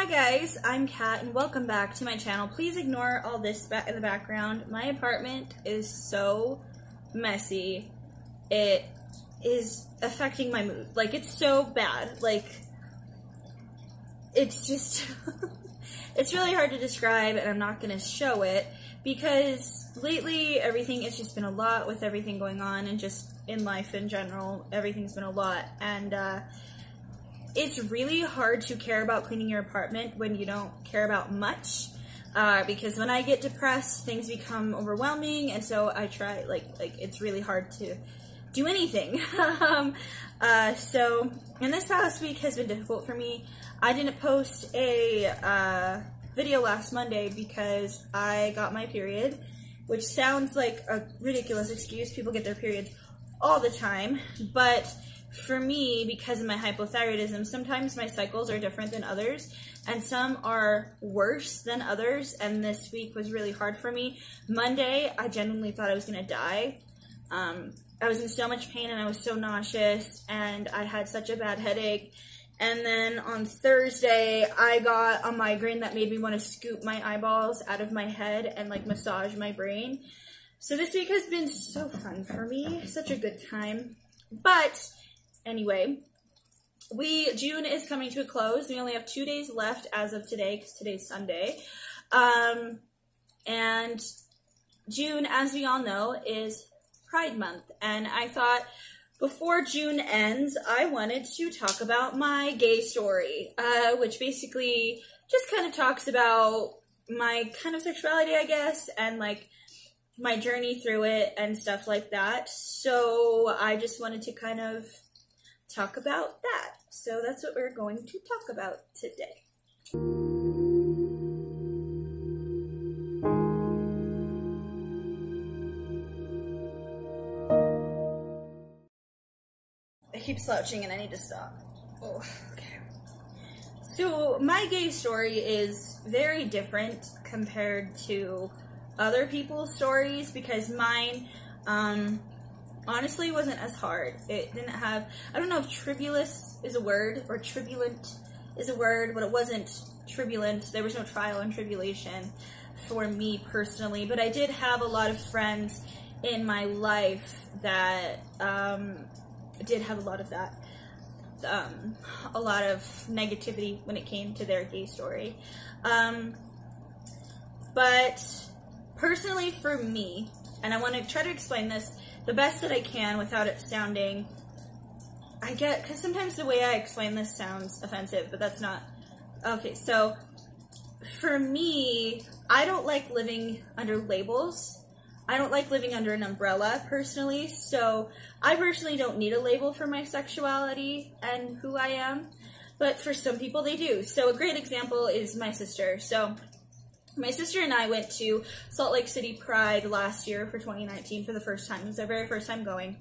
Hi guys, I'm Kat and welcome back to my channel. Please ignore all this in the background. My apartment is so messy. It is affecting my mood. Like, it's so bad. Like, it's just, it's really hard to describe, and I'm not going to show it because lately everything, it's just been a lot with everything going on, and just in life in general, everything's been a lot. And it's really hard to care about cleaning your apartment when you don't care about much, because when I get depressed, things become overwhelming, and so I try, like it's really hard to do anything. So, and this past week has been difficult for me. I didn't post a video last Monday because I got my period, which sounds like a ridiculous excuse. People get their periods all the time, but for me, because of my hypothyroidism, sometimes my cycles are different than others, and some are worse than others, and this week was really hard for me. Monday, I genuinely thought I was gonna die. I was in so much pain, and I was so nauseous, and I had such a bad headache. And then on Thursday, I got a migraine that made me want to scoop my eyeballs out of my head and like massage my brain. So this week has been so fun for me, such a good time. But anyway, June is coming to a close. We only have 2 days left as of today, because today's Sunday. And June, as we all know, is Pride Month. And I thought before June ends, I wanted to talk about my gay story, which basically just kind of talks about my kind of sexuality, I guess, and like my journey through it and stuff like that. So I just wanted to kind of talk about that. So that's what we're going to talk about today. I keep slouching and I need to stop. Oh, okay. So my gay story is very different compared to other people's stories, because mine honestly wasn't as hard. It didn't have, I don't know if tribulous is a word or tribulent is a word, but it wasn't tribulent. There was no trial and tribulation for me personally, but I did have a lot of friends in my life that did have a lot of that, a lot of negativity when it came to their gay story. But personally for me, and I want to try to explain this the best that I can without it sounding, because sometimes the way I explain this sounds offensive, but that's not. Okay, so for me, I don't like living under labels. I don't like living under an umbrella, personally, so I personally don't need a label for my sexuality and who I am, but for some people they do. So a great example is my sister. So my sister and I went to Salt Lake City Pride last year for 2019 for the first time. It was our very first time going.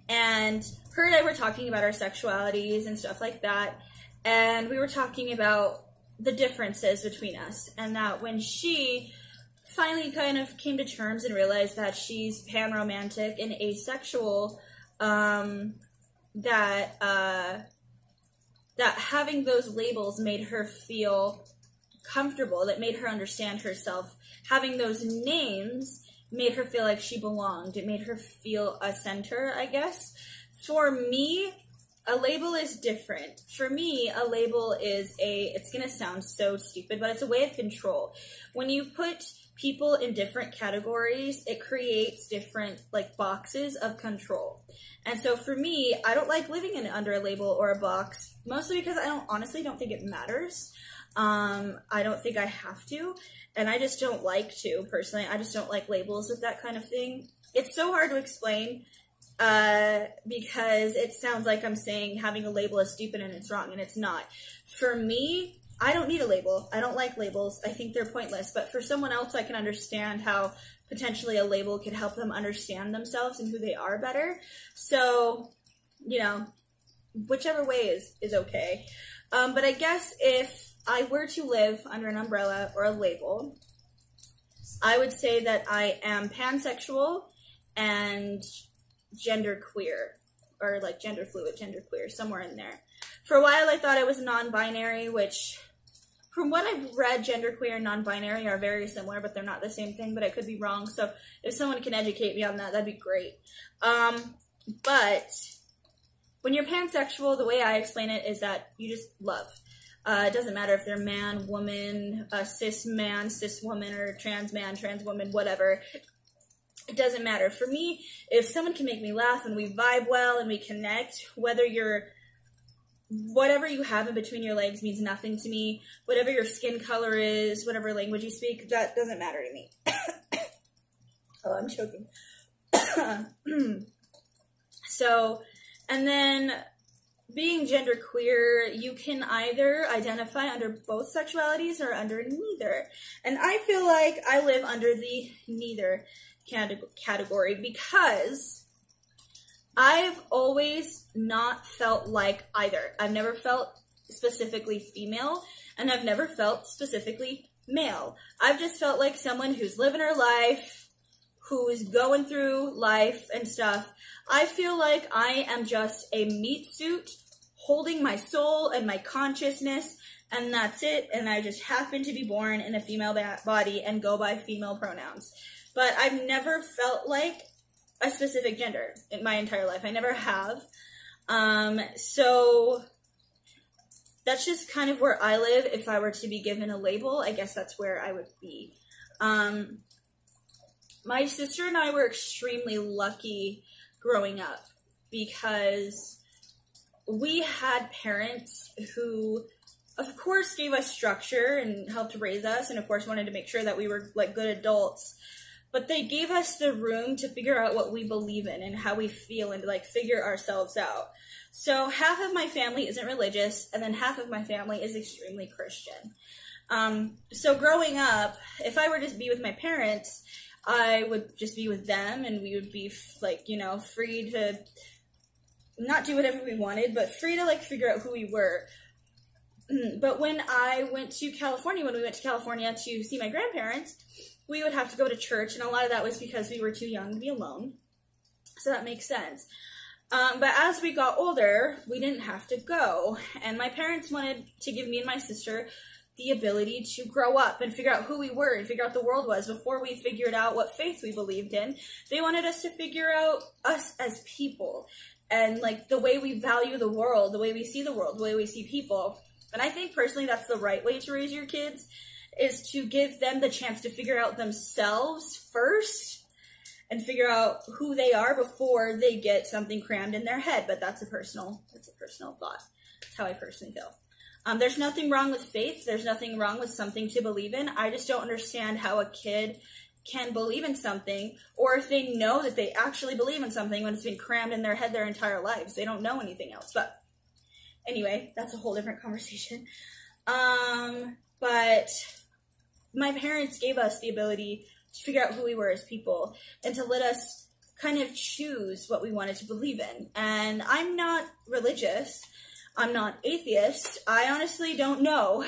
And her and I were talking about our sexualities and stuff like that. And we were talking about the differences between us. And that when she finally kind of came to terms and realized that she's pan-romantic and asexual, that having those labels made her feel comfortable, that made her understand herself. Having those names made her feel like she belonged. It made her feel a center, I guess. For me, a label is different. For me, a label is it's gonna sound so stupid, but it's a way of control. When you put people in different categories, it creates different like boxes of control. And so for me, I don't like living under a label or a box, mostly because I honestly don't think it matters. I don't think I have to, and I just don't like to, personally. I just don't like labels with that kind of thing. It's so hard to explain, because it sounds like I'm saying having a label is stupid and it's wrong, and it's not. For me, I don't need a label. I don't like labels. I think they're pointless, but for someone else, I can understand how potentially a label could help them understand themselves and who they are better. So, you know, whichever way is okay. But I guess if I were to live under an umbrella or a label, I would say that I am pansexual and genderqueer, or like gender fluid, genderqueer, somewhere in there. For a while I thought I was non-binary, which from what I've read, genderqueer and non-binary are very similar, but they're not the same thing, but I could be wrong. So if someone can educate me on that, that'd be great. But when you're pansexual, the way I explain it is that you just love. It doesn't matter if they're man, woman, cis man, cis woman, or trans man, trans woman, whatever. It doesn't matter. For me, if someone can make me laugh and we vibe well and we connect, whether you're whatever you have in between your legs means nothing to me. Whatever your skin color is, whatever language you speak, that doesn't matter to me. Oh, I'm choking. So, and then being genderqueer, you can either identify under both sexualities or under neither. And I feel like I live under the neither category because I've always not felt like either. I've never felt specifically female, and I've never felt specifically male. I've just felt like someone who's living her life, who is going through life and stuff. I feel like I am just a meat suit holding my soul and my consciousness, and that's it. And I just happen to be born in a female body and go by female pronouns. But I've never felt like a specific gender in my entire life. I never have. So that's just kind of where I live. If I were to be given a label, I guess that's where I would be. My sister and I were extremely lucky growing up because we had parents who, of course, gave us structure and helped raise us, and of course wanted to make sure that we were like good adults. But they gave us the room to figure out what we believe in and how we feel and to like figure ourselves out. So half of my family isn't religious, and then half of my family is extremely Christian. So growing up, if I were to be with my parents, I would just be with them, and we would be like, you know, free to not do whatever we wanted, but free to like figure out who we were. But when I went to California, when we went to California to see my grandparents, we would have to go to church, and a lot of that was because we were too young to be alone. So that makes sense. But as we got older, we didn't have to go. And my parents wanted to give me and my sister the ability to grow up and figure out who we were and figure out the world was before we figured out what faith we believed in. They wanted us to figure out us as people and like the way we value the world, the way we see the world, the way we see people. And I think personally that's the right way to raise your kids, is to give them the chance to figure out themselves first and figure out who they are before they get something crammed in their head. But that's a personal thought. That's how I personally feel. There's nothing wrong with faith. There's nothing wrong with something to believe in. I just don't understand how a kid can believe in something, or if they know that they actually believe in something when it's been crammed in their head their entire lives. They don't know anything else. But anyway, that's a whole different conversation. But my parents gave us the ability to figure out who we were as people and to let us kind of choose what we wanted to believe in. And I'm not religious. I'm not atheist. I honestly don't know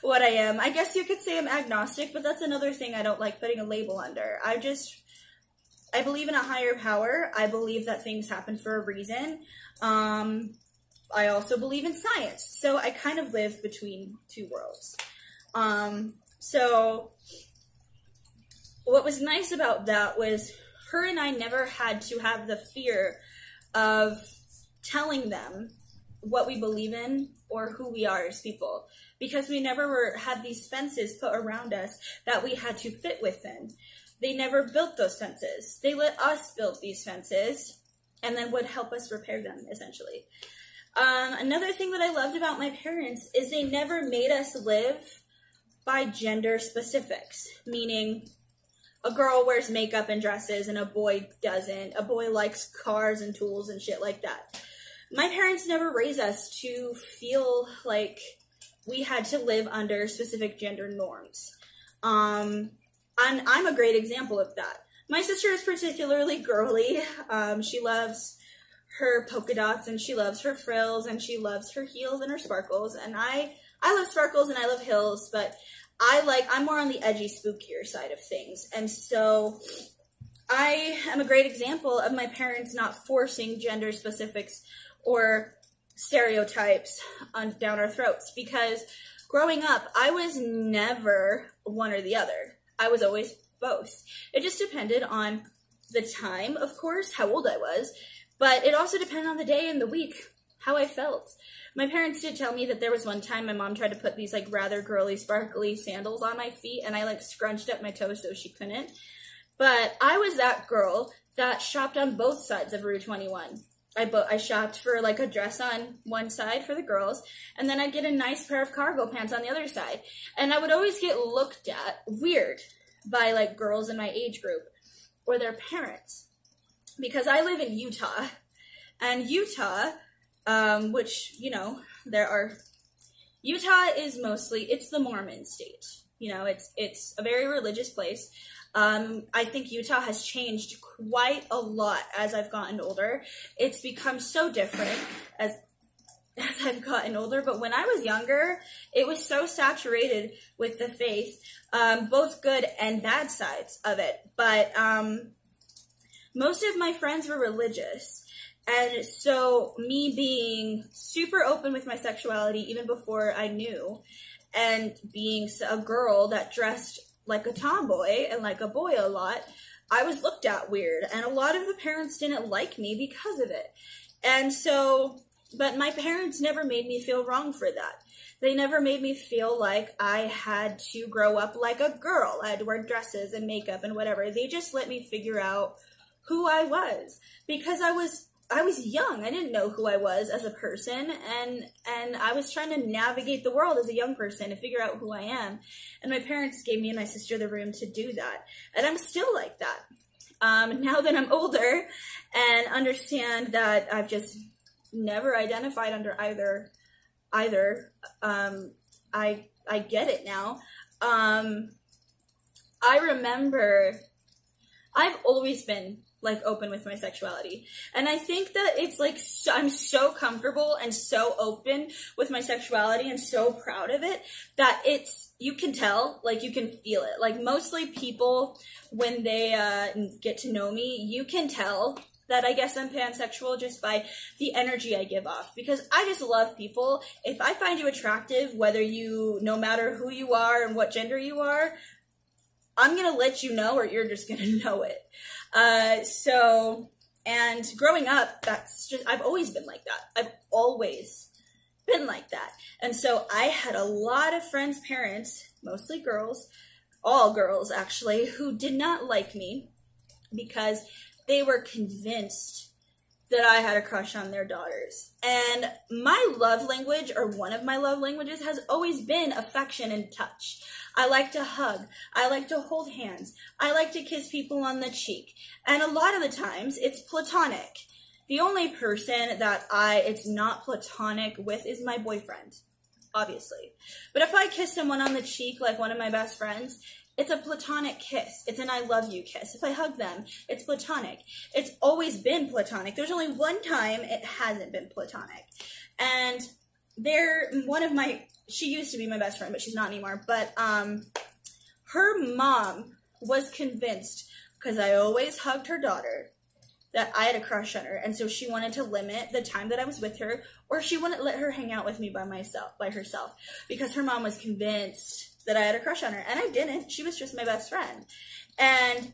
what I am. I guess you could say I'm agnostic, but that's another thing I don't like putting a label under. I believe in a higher power. I believe that things happen for a reason. I also believe in science. So I kind of live between two worlds. So what was nice about that was her and I never had to have the fear of telling them what we believe in or who we are as people, because we never had these fences put around us that we had to fit within. They never built those fences. They let us build these fences and then would help us repair them, essentially. Another thing that I loved about my parents is they never made us live by gender specifics, meaning a girl wears makeup and dresses and a boy doesn't. A boy likes cars and tools and shit like that. My parents never raised us to feel like we had to live under specific gender norms. And I'm a great example of that. My sister is particularly girly. She loves her polka dots and she loves her frills and she loves her heels and her sparkles. And I love sparkles and I love heels, but I'm more on the edgy, spookier side of things. And so I am a great example of my parents not forcing gender specifics or stereotypes down our throats, because growing up, I was never one or the other. I was always both. It just depended on the time, of course, how old I was, but it also depended on the day and the week, how I felt. My parents did tell me that there was one time my mom tried to put these like rather girly, sparkly sandals on my feet, and I like scrunched up my toes so she couldn't. But I was that girl that shopped on both sides of Rue 21. I shopped for like a dress on one side for the girls, and then I'd get a nice pair of cargo pants on the other side. And I would always get looked at weird by like girls in my age group or their parents, because I live in Utah, and Utah, which, you know, Utah is mostly, it's the Mormon state. You know, it's a very religious place. I think Utah has changed quite a lot as I've gotten older. It's become so different as I've gotten older, but when I was younger, it was so saturated with the faith, both good and bad sides of it. But most of my friends were religious, and so me being super open with my sexuality even before I knew, and being a girl that dressed like a tomboy and like a boy a lot, I was looked at weird, and a lot of the parents didn't like me because of it. And so, but my parents never made me feel wrong for that. They never made me feel like I had to grow up like a girl. I had to wear dresses and makeup and whatever. They just let me figure out who I was, because I was young. I didn't know who I was as a person, and I was trying to navigate the world as a young person and figure out who I am. And my parents gave me and my sister the room to do that. And I'm still like that. Now that I'm older and understand that I've just never identified under either, I get it now. I remember I've always been like open with my sexuality, and I think that it's like I'm so comfortable and so open with my sexuality and so proud of it that you can tell, like you can feel it. Like mostly people, when they get to know me, you can tell that I guess I'm pansexual just by the energy I give off, because I just love people. If I find you attractive, no matter who you are and what gender you are, I'm gonna let you know, or you're just gonna know it. And growing up, I've always been like that. I've always been like that. And so I had a lot of friends' parents, mostly girls, all girls actually, who did not like me because they were convinced that I had a crush on their daughters. And my love language, or one of my love languages, has always been affection and touch. I like to hug. I like to hold hands. I like to kiss people on the cheek. And a lot of the times, it's platonic. The only person that it's not platonic with is my boyfriend, obviously. But if I kiss someone on the cheek, like one of my best friends, it's a platonic kiss. It's an I love you kiss. If I hug them, it's platonic. It's always been platonic. There's only one time it hasn't been platonic. And she used to be my best friend, but she's not anymore. But her mom was convinced, because I always hugged her daughter, that I had a crush on her. And so she wanted to limit the time that I was with her, or she wouldn't let her hang out with me by herself, because her mom was convinced that I had a crush on her, and I didn't. She was just my best friend. And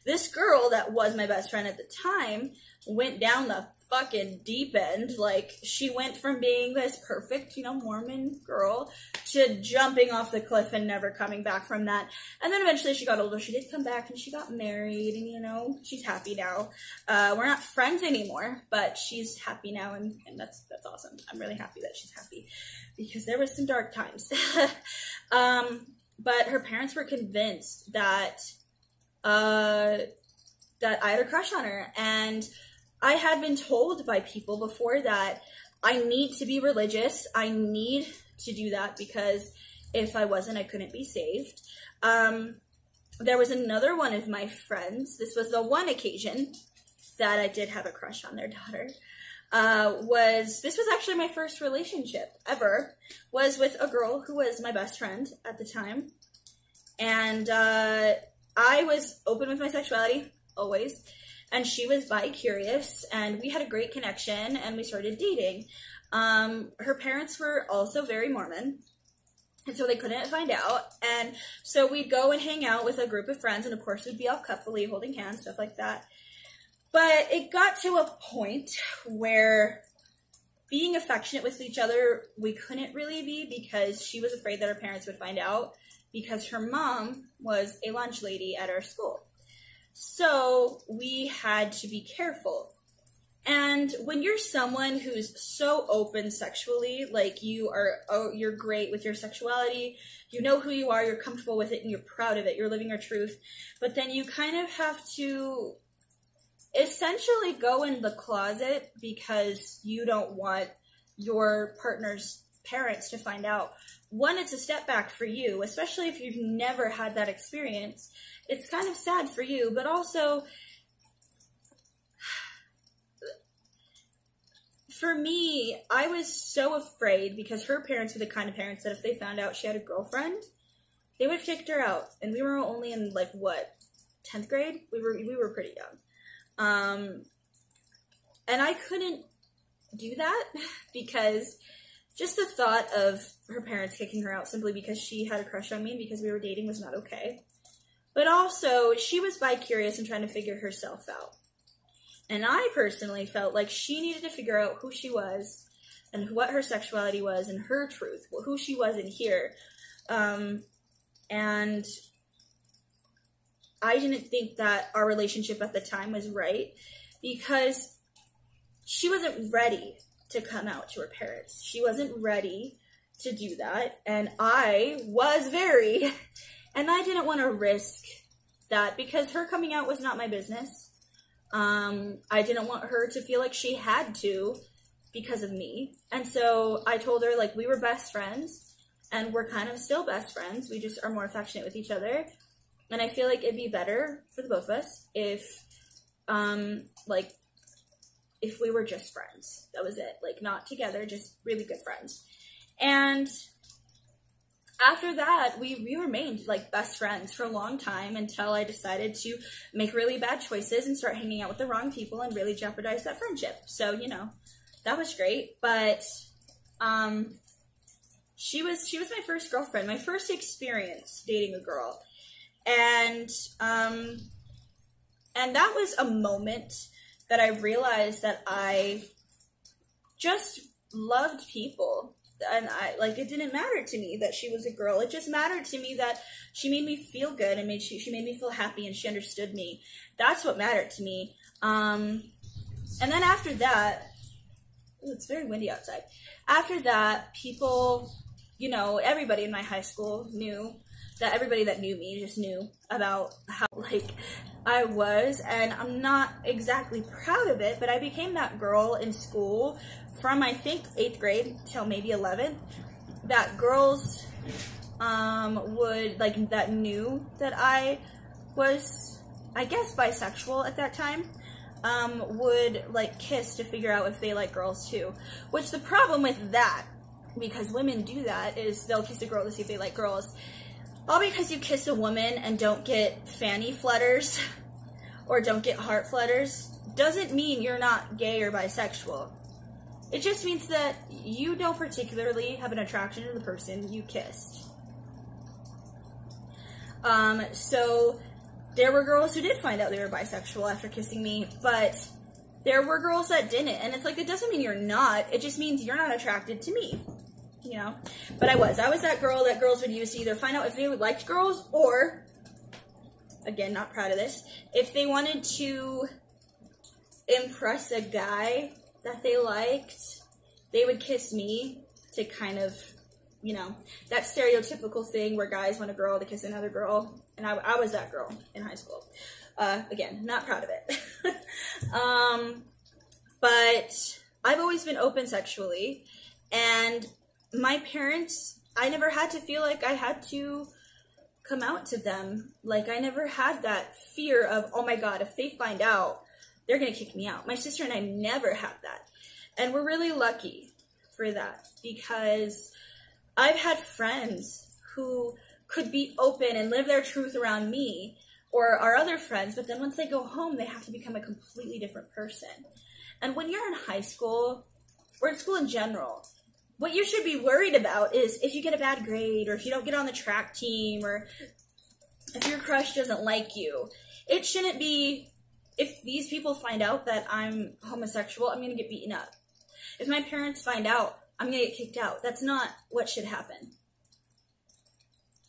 this girl that was my best friend at the time went down the fucking deep end. Like, she went from being this perfect, Mormon girl to jumping off the cliff and never coming back from that. And then eventually she got older. She did come back and she got married, and she's happy now. We're not friends anymore, but she's happy now, and that's awesome. I'm really happy that she's happy, because there was some dark times. But her parents were convinced that I had a crush on her, and I had been told by people before that I need to be religious. I need to do that, because if I wasn't, I couldn't be saved. There was another one of my friends. This was the one occasion that I did have a crush on their daughter. This was actually my first relationship ever, was with a girl who was my best friend at the time. And I was open with my sexuality, always. And she was bi-curious, and we had a great connection, and we started dating. Her parents were also very Mormon, and so they couldn't find out. And so we'd go and hang out with a group of friends, and of course we'd be all coupley, holding hands, stuff like that. But it got to a point where being affectionate with each other, we couldn't really be, because she was afraid that her parents would find out, because her mom was a lunch lady at our school. So we had to be careful. And when you're someone who's so open sexually, like you're great with your sexuality, you know who you are, you're comfortable with it, and you're proud of it, you're living your truth, but then you kind of have to essentially go in the closet because you don't want your partner's parents to find out. One, it's a step back for you, especially if you've never had that experience. It's kind of sad for you, but also for me, I was so afraid, because her parents were the kind of parents that if they found out she had a girlfriend, they would have kicked her out. And we were only in, like, what, 10th grade? We were pretty young. And I couldn't do that, because just the thought of her parents kicking her out simply because she had a crush on me because we were dating was not okay. But also, she was bi-curious and trying to figure herself out. And I personally felt like she needed to figure out who she was and what her sexuality was and her truth, who she was in here. And I didn't think that our relationship at the time was right, because she wasn't ready to come out to her parents. She wasn't ready to do that. And I was very, and I didn't want to risk that, because her coming out was not my business. I didn't want her to feel like she had to because of me. And so I told her, like, we were best friends, and we're kind of still best friends. We just are more affectionate with each other. And I feel like it'd be better for the both of us if, like, if we were just friends. That was it. Like, not together, just really good friends. And after that, we remained, like, best friends for a long time, until I decided to make really bad choices and start hanging out with the wrong people and really jeopardize that friendship. So, you know, that was great. But she was my first girlfriend, my first experience dating a girl. And that was a moment that I realized that I just loved people. And it didn't matter to me that she was a girl. It just mattered to me that she made me feel good, and she made me feel happy, and she understood me. That's what mattered to me. And then after that, it's very windy outside. After that, people, you know, everybody in my high school knew that, everybody that knew me just knew about how, like, I was, and I'm not exactly proud of it, but I became that girl in school from, I think, 8th grade till maybe 11th, that girls that knew that I was, I guess, bisexual at that time, would, like, kiss to figure out if they like girls too. Which, the problem with that, because women do that, is they'll kiss a girl to see if they like girls. All because you kiss a woman and don't get fanny flutters or don't get heart flutters doesn't mean you're not gay or bisexual. It just means that you don't particularly have an attraction to the person you kissed. So there were girls who did find out they were bisexual after kissing me, but there were girls that didn't. And it's like, it doesn't mean you're not. It just means you're not attracted to me. You know, but I was that girl that girls would use to either find out if they liked girls, or, again, not proud of this, if they wanted to impress a guy that they liked, they would kiss me to kind of, you know, that stereotypical thing where guys want a girl to kiss another girl, and I was that girl in high school. Again, not proud of it. But I've always been open sexually, and my parents, I never had to feel like I had to come out to them. Like, I never had that fear of, oh my God, if they find out, they're going to kick me out. My sister and I never had that. And we're really lucky for that, because I've had friends who could be open and live their truth around me, or our other friends, but then once they go home, they have to become a completely different person. And when you're in high school, or in school in general. What you should be worried about is if you get a bad grade, or if you don't get on the track team, or if your crush doesn't like you. It shouldn't be, if these people find out that I'm homosexual, I'm going to get beaten up. If my parents find out, I'm going to get kicked out. That's not what should happen.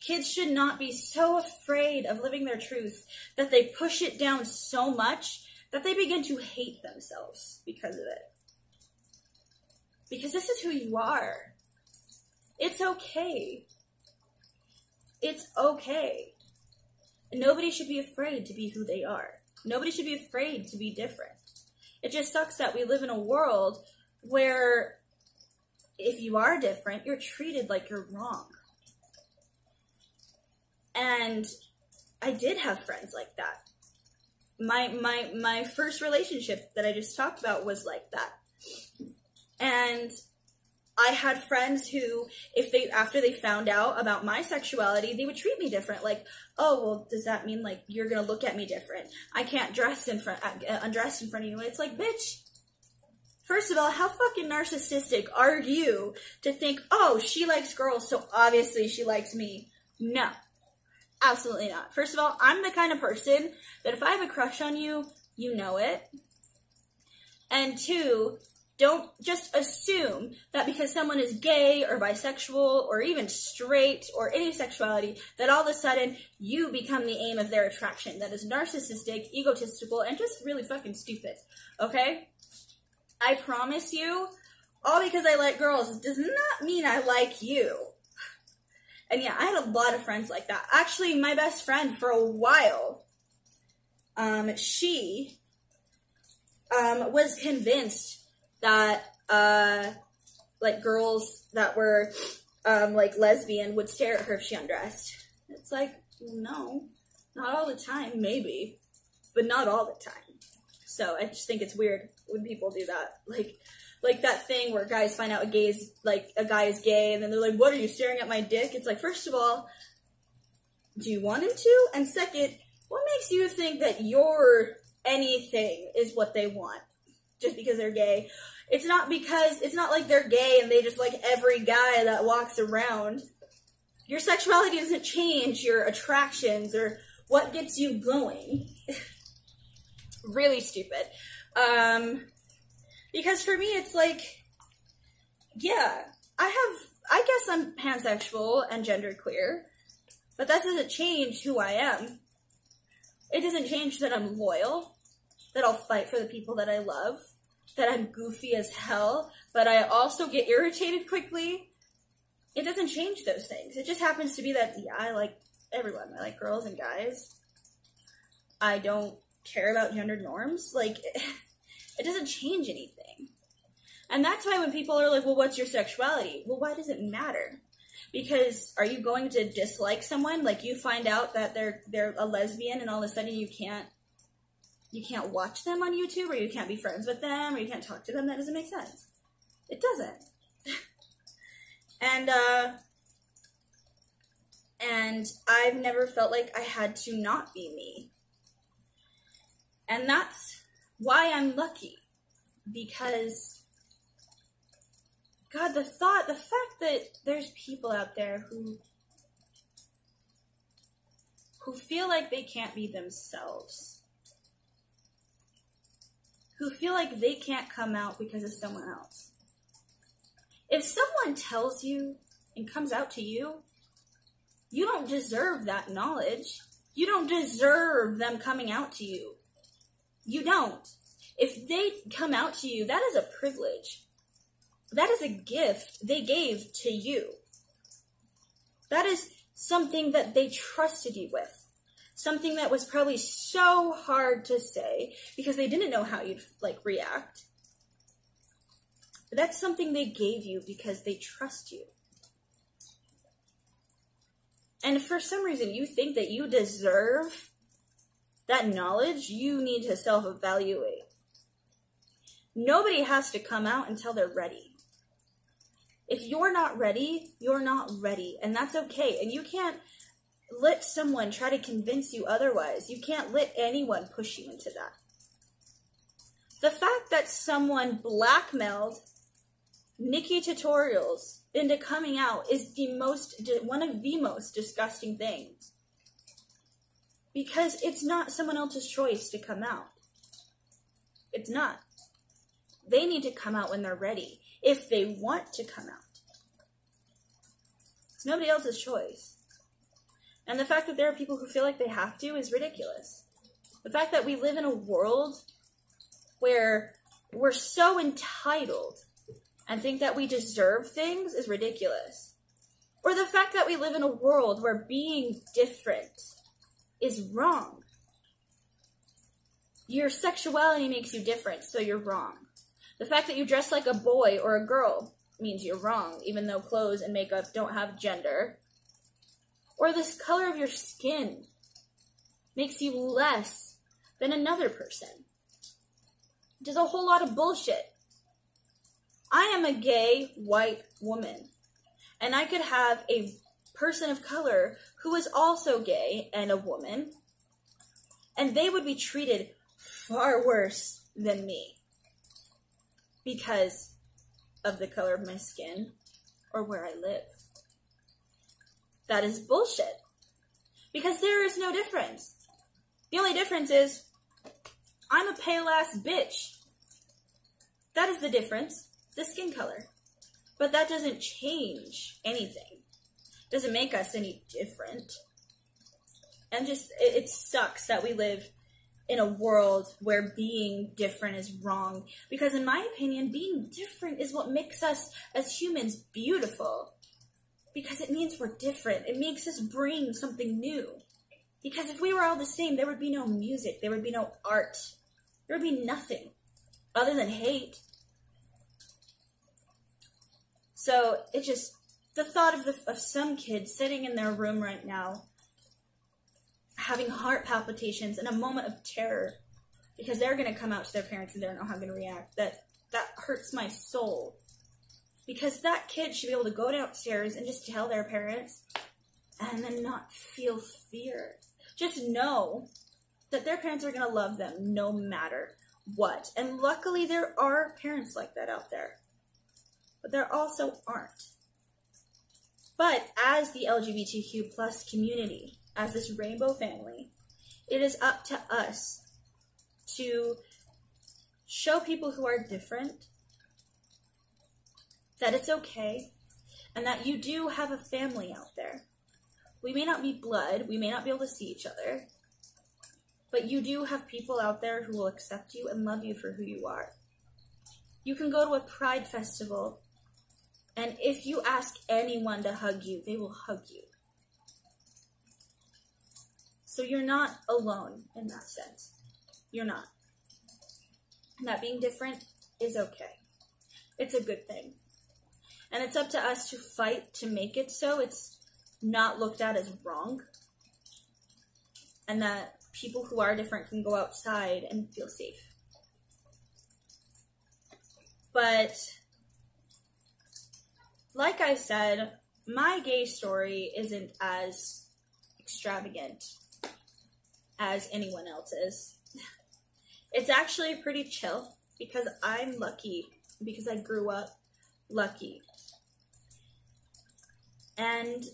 Kids should not be so afraid of living their truth that they push it down so much that they begin to hate themselves because of it. Because this is who you are. It's okay. It's okay. Nobody should be afraid to be who they are. Nobody should be afraid to be different. It just sucks that we live in a world where if you are different, you're treated like you're wrong. And I did have friends like that. My first relationship that I just talked about was like that. And I had friends who, after they found out about my sexuality, they would treat me different. Like, oh, well, does that mean, like, you're gonna look at me different? I can't undress in front of you. And it's like, bitch, first of all, how fucking narcissistic are you to think, oh, she likes girls, so obviously she likes me? No, absolutely not. First of all, I'm the kind of person that if I have a crush on you, you know it. And two, don't just assume that because someone is gay or bisexual or even straight or any sexuality, that all of a sudden you become the aim of their attraction. That is narcissistic, egotistical, and just really fucking stupid, okay? I promise you, all because I like girls does not mean I like you. And yeah, I had a lot of friends like that. Actually, my best friend for a while, she was convinced that, like, girls that were, like, lesbian would stare at her if she undressed. It's like, no, not all the time, maybe, but not all the time. So I just think it's weird when people do that. Like that thing where guys find out a guy is gay, and then they're like, what, are you staring at my dick? It's like, first of all, do you want him to? And second, what makes you think that your anything is what they want? Just because they're gay. It's not like they're gay and they just like every guy that walks around. Your sexuality doesn't change your attractions or what gets you going. Really stupid. Because for me, it's like, yeah, I guess I'm pansexual and genderqueer, but that doesn't change who I am. It doesn't change that I'm loyal, that I'll fight for the people that I love, that I'm goofy as hell, but I also get irritated quickly. It doesn't change those things. It just happens to be that, yeah, I like everyone. I like girls and guys. I don't care about gender norms. Like, it doesn't change anything. And that's why when people are like, well, what's your sexuality? Well, why does it matter? Because are you going to dislike someone? Like, you find out that they're a lesbian and all of a sudden you can't watch them on YouTube, or you can't be friends with them, or you can't talk to them. That doesn't make sense. It doesn't. And I've never felt like I had to not be me. And that's why I'm lucky. Because, God, the fact that there's people out there who feel like they can't be themselves, who feel like they can't come out because of someone else. If someone tells you and comes out to you, you don't deserve that knowledge. You don't deserve them coming out to you. You don't. If they come out to you, that is a privilege. That is a gift they gave to you. That is something that they trusted you with. Something that was probably so hard to say because they didn't know how you'd, like, react. But that's something they gave you because they trust you. And if for some reason you think that you deserve that knowledge, you need to self-evaluate. Nobody has to come out until they're ready. If you're not ready, you're not ready. And that's okay. And you can't let someone try to convince you otherwise. You can't let anyone push you into that. The fact that someone blackmailed Nikkie tutorials into coming out is one of the most disgusting things. Because it's not someone else's choice to come out. It's not. They need to come out when they're ready, if they want to come out. It's nobody else's choice. And the fact that there are people who feel like they have to is ridiculous. The fact that we live in a world where we're so entitled and think that we deserve things is ridiculous. Or the fact that we live in a world where being different is wrong. Your sexuality makes you different, so you're wrong. The fact that you dress like a boy or a girl means you're wrong, even though clothes and makeup don't have gender. Or this color of your skin makes you less than another person. Which is a whole lot of bullshit. I am a gay white woman, and I could have a person of color who is also gay and a woman, and they would be treated far worse than me because of the color of my skin or where I live. That is bullshit. Because there is no difference. The only difference is I'm a pale ass bitch. That is the difference. The skin color. But that doesn't change anything. Doesn't make us any different. And just, it sucks that we live in a world where being different is wrong. Because in my opinion, being different is what makes us as humans beautiful. Because it means we're different. It makes us bring something new. Because if we were all the same, there would be no music. There would be no art. There would be nothing other than hate. So it just, the thought of some kids sitting in their room right now, having heart palpitations and a moment of terror because they're going to come out to their parents and they don't know how they're going to react, that hurts my soul. Because that kid should be able to go downstairs and just tell their parents and then not feel fear. Just know that their parents are going to love them no matter what. And luckily there are parents like that out there. But there also aren't. But as the LGBTQ plus community, as this rainbow family, it is up to us to show people who are different that it's okay and that you do have a family out there. We may not be blood, we may not be able to see each other, but you do have people out there who will accept you and love you for who you are. You can go to a pride festival, and if you ask anyone to hug you, they will hug you. So you're not alone in that sense. You're not. And that being different is okay. It's a good thing. And it's up to us to fight to make it so it's not looked at as wrong. And that people who are different can go outside and feel safe. But like I said, my gay story isn't as extravagant as anyone else's. It's actually pretty chill because I'm lucky, because I grew up lucky. And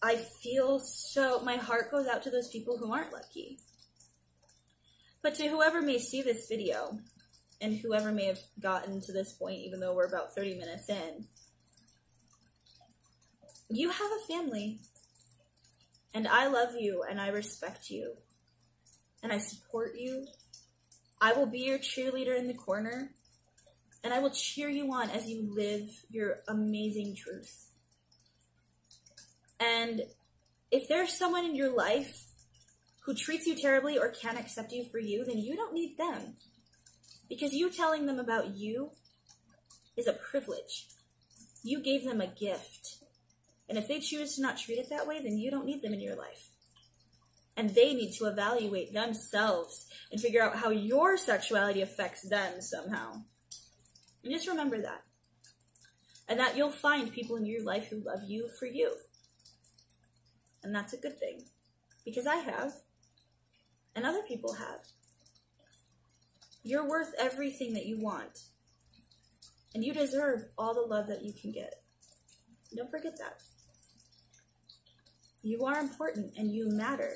I feel so, my heart goes out to those people who aren't lucky. But to whoever may see this video, and whoever may have gotten to this point, even though we're about 30 minutes in, you have a family, and I love you, and I respect you, and I support you. I will be your cheerleader in the corner, and I will cheer you on as you live your amazing truth. And if there's someone in your life who treats you terribly or can't accept you for you, then you don't need them. Because you telling them about you is a privilege. You gave them a gift. And if they choose to not treat it that way, then you don't need them in your life. And they need to evaluate themselves and figure out how your sexuality affects them somehow. And just remember that. And that you'll find people in your life who love you for you. And that's a good thing. Because I have. And other people have. You're worth everything that you want. And you deserve all the love that you can get. Don't forget that. You are important and you matter.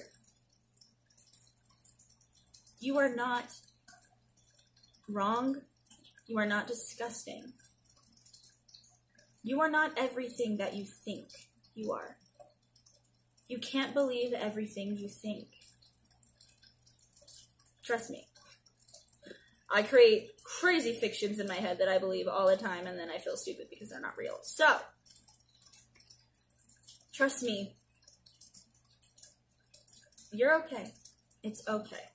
You are not wrong. You are not disgusting. You are not everything that you think you are. You can't believe everything you think. Trust me. I create crazy fictions in my head that I believe all the time, and then I feel stupid because they're not real. So, trust me. You're okay. It's okay.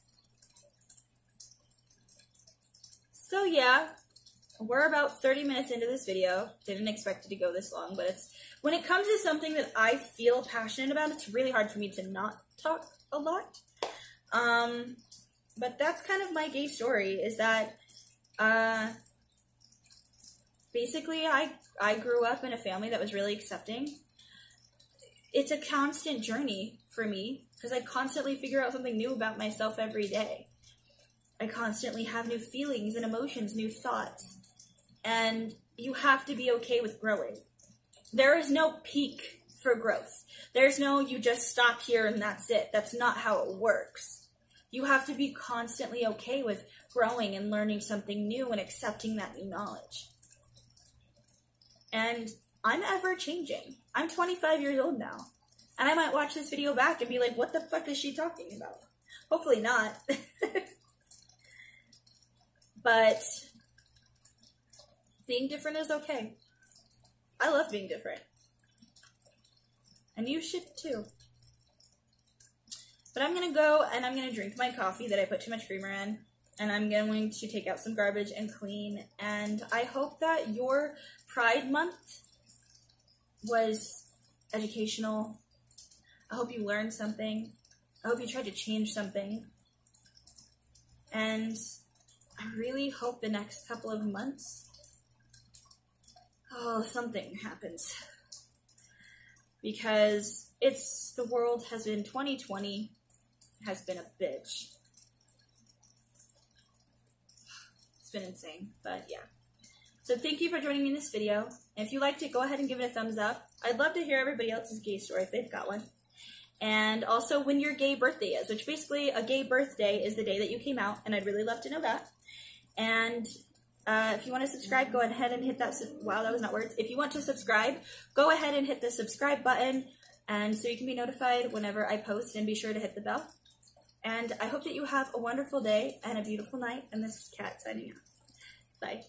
So yeah, we're about 30 minutes into this video. Didn't expect it to go this long, but it's when it comes to something that I feel passionate about, it's really hard for me to not talk a lot. But that's kind of my gay story, is that basically I grew up in a family that was really accepting. It's a constant journey for me because I constantly figure out something new about myself every day. I constantly have new feelings and emotions, new thoughts. And you have to be okay with growing. There is no peak for growth. There's no, you just stop here and that's it. That's not how it works. You have to be constantly okay with growing and learning something new and accepting that new knowledge. And I'm ever changing. I'm 25 years old now. And I might watch this video back and be like, what the fuck is she talking about? Hopefully not. But being different is okay. I love being different. And you should too. But I'm going to go and I'm going to drink my coffee that I put too much creamer in. And I'm going to take out some garbage and clean. And I hope that your Pride Month was educational. I hope you learned something. I hope you tried to change something. And I really hope the next couple of months, something happens. Because the world has been, 2020 has been a bitch. It's been insane, but yeah. So thank you for joining me in this video. And if you liked it, go ahead and give it a thumbs up. I'd love to hear everybody else's gay story if they've got one. And also when your gay birthday is, which basically a gay birthday is the day that you came out, and I'd really love to know that. And if you want to subscribe, go ahead and hit that, wow, that was not words. If you want to subscribe, go ahead and hit the subscribe button, and so you can be notified whenever I post, and be sure to hit the bell. And I hope that you have a wonderful day and a beautiful night, and this is Kat signing out. Bye.